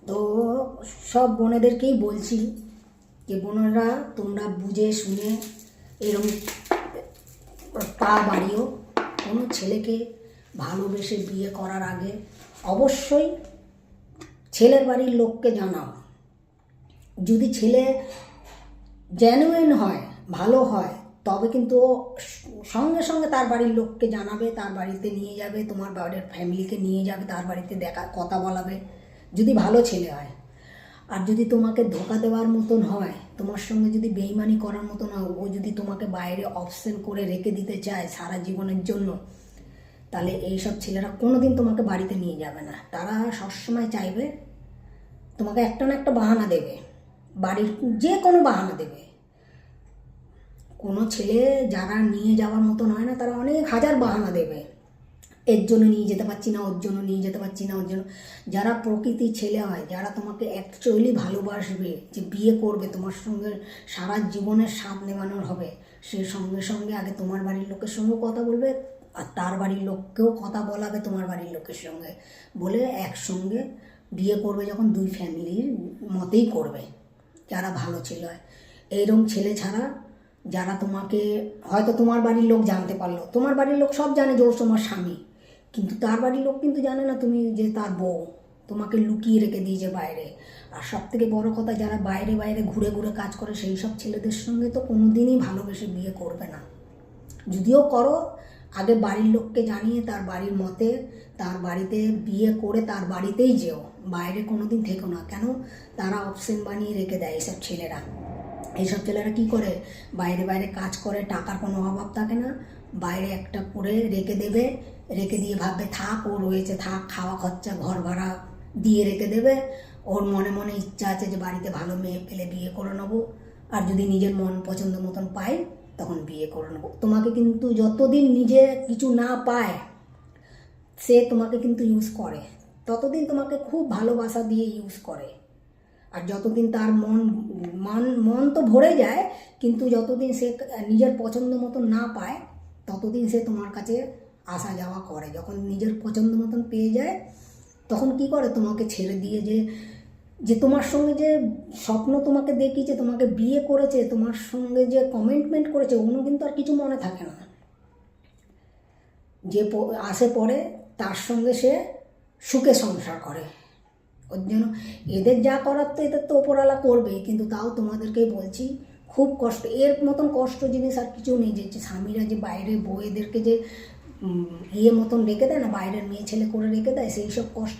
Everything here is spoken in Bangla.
তো সব বোনেদেরকেই বলছি যে বোনেরা তোমরা বুঝে শুনে এরকম পা বাড়িও। কোনো ছেলেকে ভালোবেসে বিয়ে করার আগে অবশ্যই ছেলের বাড়ির লোককে জানাও। যদি ছেলে জেনুইন হয়, ভালো হয়, তবে কিন্তু ও সঙ্গে সঙ্গে তার বাড়ির লোককে জানাবে, তার বাড়িতে নিয়ে যাবে, তোমার বাড়ির ফ্যামিলিকে নিয়ে যাবে, তার বাড়িতে কথা বলাবে, যদি ভালো ছেলে হয়। আর যদি তোমাকে ধোকা দেওয়ার মতন হয়, তোমার সঙ্গে যদি বেইমানি করার মতন হয়, ও যদি তোমাকে বাইরে অপশন করে রেখে দিতে চায় সারা জীবনের জন্য, তাহলে এইসব ছেলেরা কোনোদিন তোমাকে বাড়িতে নিয়ে যাবে না। তারা সবসময় চাইবে তোমাকে একটা না একটা বাহানা দেবে, বাড়ির যে কোনো বাহানা দেবে। কোনো ছেলে যারা নিয়ে যাওয়ার মতন হয় না, তারা অনেক হাজার বাহানা দেবে, এর জন্য নিয়ে যেতে পারছি না, ওর জন্য নিয়ে যেতে পারছি না, ওর জন্য। যারা প্রকৃতির ছেলে হয়, যারা তোমাকে অ্যাকচুয়ালি ভালোবাসবে, যে বিয়ে করবে, তোমার সঙ্গে সারা জীবনের স্বাদ নেওয়ানোর হবে, সে সঙ্গে সঙ্গে আগে তোমার বাড়ির লোকের সঙ্গেও কথা বলবে, আর তার বাড়ির লোককেও কথা বলাবে তোমার বাড়ির লোকের সঙ্গে, বলে একসঙ্গে বিয়ে করবে। যখন দুই ফ্যামিলির মতেই করবে, যারা ভালো ছেলে হয়। এইরকম ছেলে ছাড়া যারা তোমাকে, হয়তো তোমার বাড়ির লোক জানতে পারলো, তোমার বাড়ির লোক সব জানে যে ও তোমার স্বামী, কিন্তু তার বাড়ির লোক কিন্তু জানে না তুমি যে তার বউ, তোমাকে লুকিয়ে রেখে দিয়েছে বাইরে। আর সব থেকে বড় কথা, যারা বাইরে বাইরে ঘুরে ঘুরে কাজ করে, সেই সব ছেলেদের সঙ্গে তো কোনোদিনই ভালোবেসে বিয়ে করবে না। যদিও করো, আগে বাড়ির লোককে জানিয়ে তার বাড়ির মতে তার বাড়িতে বিয়ে করে তার বাড়িতেই যেও, বাইরে কোনোদিন থেকো না। কেন? তারা অপশন বানিয়ে রেখে দেয় এইসব ছেলেরা। এইসব ছেলেরা কী করে, বাইরে বাইরে কাজ করে, টাকার কোনো অভাব থাকে না, বাইরে একটা করে রেখে দেবে, রেখে দিয়ে ভাববে থাক, ও রয়েছে থাক, খাওয়া খরচা ঘর ভাড়া দিয়ে রেখে দেবে। ওর মনে মনে ইচ্ছা আছে যে বাড়িতে ভালো মেয়ে পেলে বিয়ে করে নেবো, আর যদি নিজের মন পছন্দ মতন পাই তখন বিয়ে করে নেবো। তোমাকে কিন্তু যতদিন নিজে কিছু না পায়, সে তোমাকে কিন্তু ইউজ করে, ততদিন তোমাকে খুব ভালোবাসা দিয়ে ইউজ করে। আর যতদিন তার মন তো ভরে যায়, কিন্তু যতদিন সে নিজের পছন্দ মতন না পায়, ততদিন সে তোমার কাছে আসা যাওয়া করে। যখন নিজের পছন্দ মতন পেয়ে যায়, তখন কি করে, তোমাকে ছেড়ে দিয়ে যে যে তোমার সঙ্গে যে স্বপ্ন তোমাকে দেখিয়েছে, তোমাকে বিয়ে করেছে, তোমার সঙ্গে যে কমিটমেন্ট করেছে, ওগুলো কিন্তু আর কিছু মনে থাকে না। যে আসে পরে, তার সঙ্গে সে সুখে সংসার করে। ওর জন্য এদের যা করার তো এদের তো ওপরওয়ালা করবেই, কিন্তু তাও তোমাদেরকেই বলছি, খুব কষ্ট, এর মতন কষ্ট জিনিস আর কিছু নেই। যে স্বামীরা যে বাইরে বউয়েদেরকে যে মতন রেখে দেয় না, বাইরের মেয়ে ছেলে করে রেখে দেয়, সেই সব কষ্ট